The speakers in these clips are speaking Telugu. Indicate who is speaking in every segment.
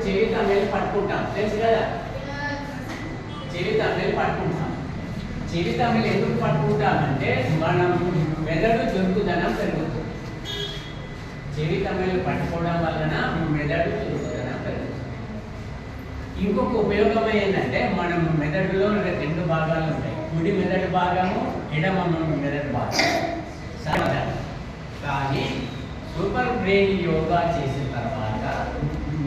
Speaker 1: చెవి తమిళ పట్టుకుంటాం, తెలుసు కదా? చెవి తమిళ పట్టుకుంటాం. చెవి తమిళ ఎందుకు పట్టుకుంటామంటే మనం మెదడు చురుకుదనం పెరుగుతుంది. చెవి తమిళ పట్టుకోవడం వలన మెదడు చురుకుదనం పెరుగుతుంది. ఇంకొక ఉపయోగం ఏంటంటే మనం మెదడులో రెండు భాగాలు ఉంటాయి, కుడి మెదడు భాగము, ఎడమ మెదడు భాగం. సమాధానం. కానీ సూపర్ బ్రెయిన్ యోగా చేసిన తర్వాత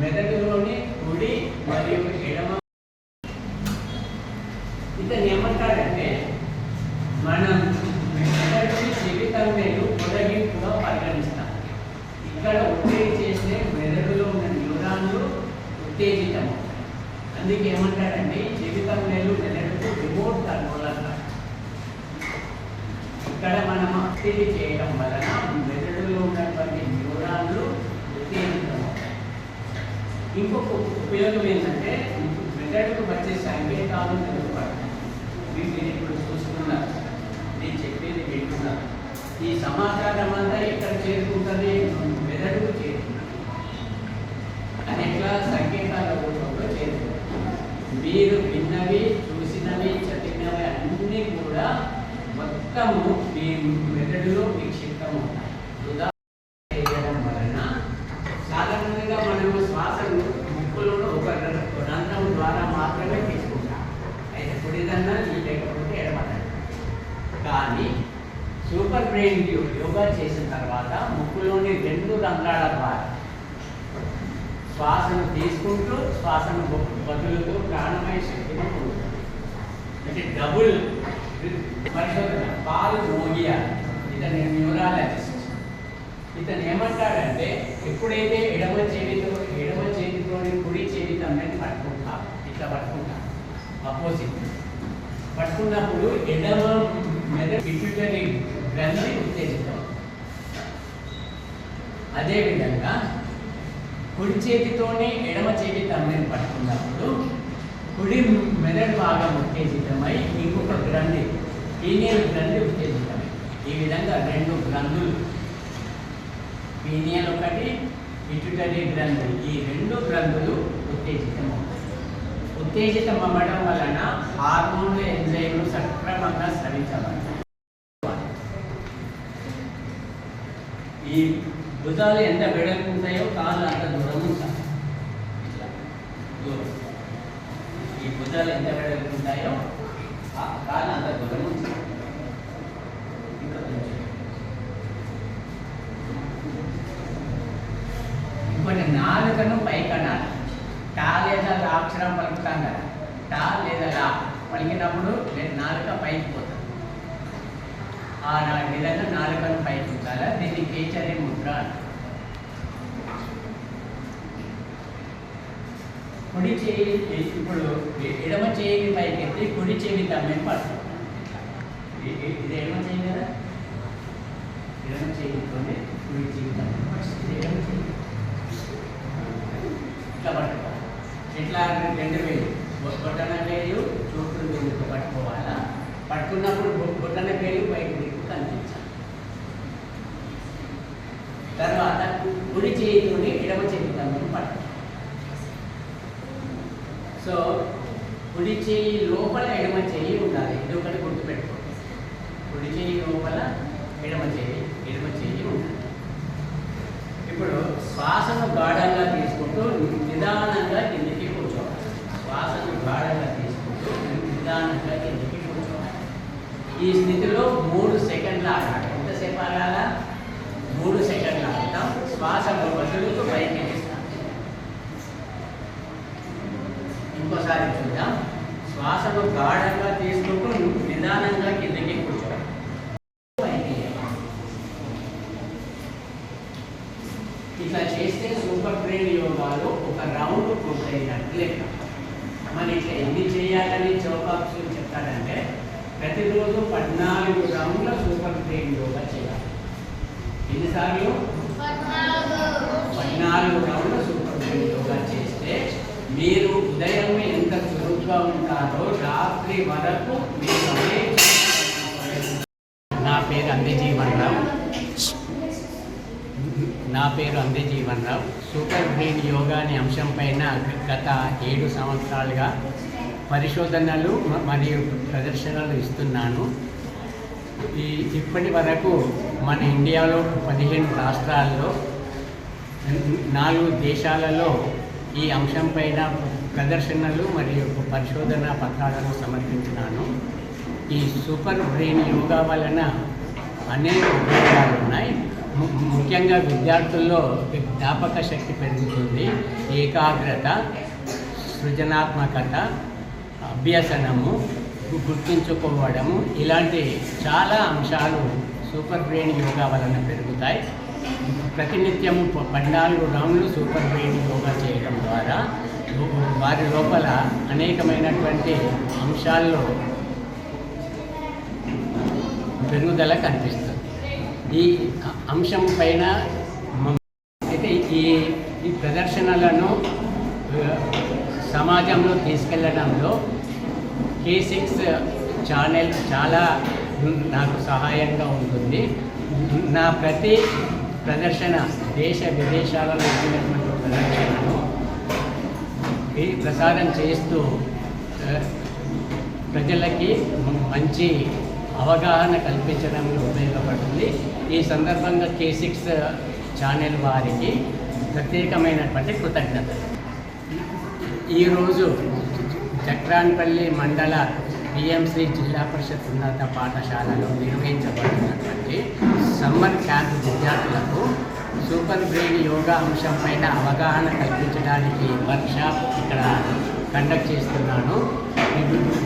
Speaker 1: మెదడులోని కుడి మరియు ఎడమ ఇతను ఏమంటాడంటే మనం మెదడుని చెవి తమిళ పొడగింపుగా పరిగణిస్తాం. ఇక్కడ ఒత్తిడి చేస్తే మెదడులో ఉన్న న్యూరాన్లు ఉత్తేజితం. అందుకే ఏమంటాడంటే చెవి తమిళ మెదడుకు రిమోట్ కంట్రోల్ అంటారు. ఇక్కడ మనం ఒత్తిడి చేయడం వలన మెదడులో ఉన్నటువంటి న్యూరాన్లు ఉత్తేజితం. ఇంకొక ఉపయోగం ఏంటంటే మెదడుకు వచ్చే సంకేతాలు మెరుగుపడతాయి. మీరు ఇప్పుడు చూస్తున్నారు, నేను చెప్పేది వింటున్నారు. ఈ సమాచారం అంతా ఎక్కడ చేరుకుంటుంది? మెదడుకు చేరుకుంటుంది. అది ఎట్లా? సంకేతాల రూపంలో చేరుకుంటుంది. మీరు విన్నవి, చూసినవి, చదివినవి అన్నీ కూడా మొత్తము మీ మెదడులో నిక్షిప్తం ఉంటాయి. చేయడం వలన సాధారణంగా మనము శ్వాసను ముక్కులను ఒక రంధ్రం ద్వారా మాత్రమే తీసుకుంటాం. అయితే కుడిదన్నా లేకపోతే ఎడమదన్నా. కానీ సూపర్ బ్రెయిన్ యోగా చేసిన తర్వాత ముక్కులోని రెండు రంధ్రాల ద్వారా శ్వాసను తీసుకుంటూ శ్వాసను వదులుతూ ప్రాణమయ శక్తిని పొందుతుంది. అంటే డబుల్ పరిశోధన. పాలు మోగియా, ఇతని న్యూరాలజిస్ట్, ఇతను ఏమంటాడంటే ఎప్పుడైతే ఎడమ చేతితోని కుడి చేతి తమ్మిని పట్టుకుంటాం, ఇట్లా పట్టుకుంటాం అపోజిట్ పట్టుకున్నప్పుడు ఎడమ మెదడు పిట్యూటరీ గ్రంథి ఉత్తేజితం. అదేవిధంగా కుడి చేతితోనే ఎడమ చేతి తమ్మిని పట్టుకున్నప్పుడు కుడి మెదడు భాగం ఉత్తేజితమై ఇంకొక గ్రంథి పీనియల్ గ్రంథి ఉత్తేజితమై. ఈ విధంగా రెండు గ్రంథులు, పీనియల్ ఒకటి, పిట్యూటరీ గ్రంథి, ఈ రెండు గ్రంథులు ఉత్తేజితం అవుతాయి. ఉత్తేజితం అవ్వడం వలన హార్మోన్ల ఎంజైమ్లు సక్రమంగా స్రవించబడతాయి. ఈ భుజాలు ఎంత వెడల్పు ఉంటాయో కాళ్ళు అంత దూరం ఉంటాయి. ఈ భుజాలు ఎంత వెడల్పు ఉంటాయో కాళ్ళు అంత దూరం ఉంటాయి. ఇంకోటి నాలుకను పైకనాలి. టా లేదా లా అక్షరం పలుకుతాం కదా, టా లేదా లా పలికినప్పుడు నాలుక పైకి పోతుంది. ఆ విధంగా నాలుకను పైకి ఉంచాలి. దీన్ని కేచరి ముద్ర అంటారు. కుడి చేయి ఇప్పుడు ఎడమ చేయిని పైకి ఎత్తి కుడి చేయి తమ్మిని పడుతుంది. ఇది ఎడమ చేయి కదా, ఎడమ చేయితోనే కుడి చేయి తమ్మిని పడుతుంది. ఇది ఎడమ చేయి ఇట్లా పట్టుకోవాలి. ఇట్లా రెండు వేలు బొట్టన వేలు చూపుడు వేలుతో పట్టుకోవాలా. పట్టుకున్నప్పుడు బొట్టన వేలు పైకి దిక్కు కనిపించాలి. తర్వాత కుడి చేయితోని ఎడమ చేయి తమ్మిని పట్టుకోవాలి. సో కుడి చేయి లోపల ఎడమ చేయి ఉండాలి. ఇది ఒకటి గుర్తుపెట్టుకోండి. కుడి చేయి లోపల ఎడమ చేయి ఉండాలి. ఇప్పుడు శ్వాసను గాఢంగా తీసుకుంటూ నిదానంగా కిందికి కూర్చోవాలి. శ్వాసను గాఢంగా తీసుకుంటూ నిదానంగా కిందికి కూర్చోవాలి. ఈ స్థితిలో 3 సెకండ్లు ఆగాలి. ఎంతసేపు ఆగాల? 3 సెకండ్లు ఆగుతాం. శ్వాస వదులుతూ పైకి ఎక్కిస్తాం. ఇంకోసారి చూద్దాం. శ్వాసను గాఢంగా తీసుకుంటూ నిదానంగా కిందకి కూర్చోవాలి. ఇట్లా చేస్తే సూపర్ బ్రెయిన్ యోగాలో ఒక రౌండ్ పూర్తయినట్టు లెక్క. మరి ఇట్లా ఎన్ని చేయాలని చౌకాప్స్ చెప్తాడంటే ప్రతిరోజు 14 రౌండ్ల సూపర్ బ్రెయిన్ యోగా చేయాలి. ఎన్నిసార్లు? 14 రౌండ్ల సూపర్ బ్రెయిన్ యోగా చేస్తే మీరు ఉదయం ఎంత చురుగ్గా ఉంటారో రాత్రి వరకు మీరు. నా పేరు అందిజీవన్ రావు. నా పేరు అందే జీవన్ రావు. సూపర్ బ్రెయిన్ యోగా అనే అంశం పైన గత 7 సంవత్సరాలుగా పరిశోధనలు మరియు ప్రదర్శనలు ఇస్తున్నాను. ఇప్పటి వరకు మన ఇండియాలో 15 రాష్ట్రాల్లో 4 దేశాలలో ఈ అంశం పైన ప్రదర్శనలు మరియు పరిశోధన పత్రాలను సమర్పించినాను. ఈ సూపర్ బ్రెయిన్ యోగా వలన అనేక ఉపయోగాలు ఉన్నాయి. ముఖ్యంగా విద్యార్థుల్లో జ్ఞాపక శక్తి పెరుగుతుంది, ఏకాగ్రత, సృజనాత్మకత, అభ్యసనము, గుర్తుంచుకోవడము, ఇలాంటి చాలా అంశాలు సూపర్ బ్రెయిన్ యోగా వలన పెరుగుతాయి. ప్రతినిత్యము 14 రౌండ్లు సూపర్ బ్రెయిన్ యోగా చేయడం ద్వారా వారి లోపల అనేకమైనటువంటి అంశాల్లో పెరుగుదల కనిపిస్తుంది. ఈ అంశం పైన అయితే ఈ ప్రదర్శనలను సమాజంలో తీసుకెళ్లడంలో K6 ఛానల్ చాలా నాకు సహాయంగా ఉంటుంది. నా ప్రతి ప్రదర్శన దేశ విదేశాలలో ఇచ్చినటువంటి ప్రదర్శనను ప్రసారం చేస్తూ ప్రజలకి మంచి అవగాహన కల్పించడంలో ఉపయోగపడుతుంది. ఈ సందర్భంగా K6 ఛానల్ వారికి ప్రత్యేకమైనటువంటి కృతజ్ఞతలు. ఈరోజు చక్రాన్పల్లి మండల PMC జిల్లా పరిషత్ ఉన్నత పాఠశాలలో నిర్వహించబడినటువంటి సమ్మర్ క్యాంప్ విద్యార్థులకు సూపర్ బ్రెయిన్ యోగా అంశం పైన అవగాహన కల్పించడానికి వర్క్షాప్ ఇక్కడ కండక్ట్ చేస్తున్నాను.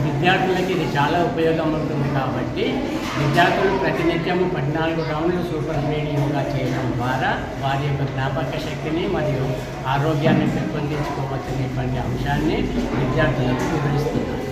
Speaker 1: విద్యార్థులకి ఇది చాలా ఉపయోగం ఉంటుంది కాబట్టి విద్యార్థులు ప్రతినిత్యము 14 రౌండ్లు సూపర్ బ్రెయిన్ యోగా చేయడం ద్వారా వారి యొక్క జ్ఞాపక శక్తిని మరియు ఆరోగ్యాన్ని పెంపొందించుకోవచ్చనేటువంటి అంశాన్ని విద్యార్థులకు వివరిస్తున్నారు.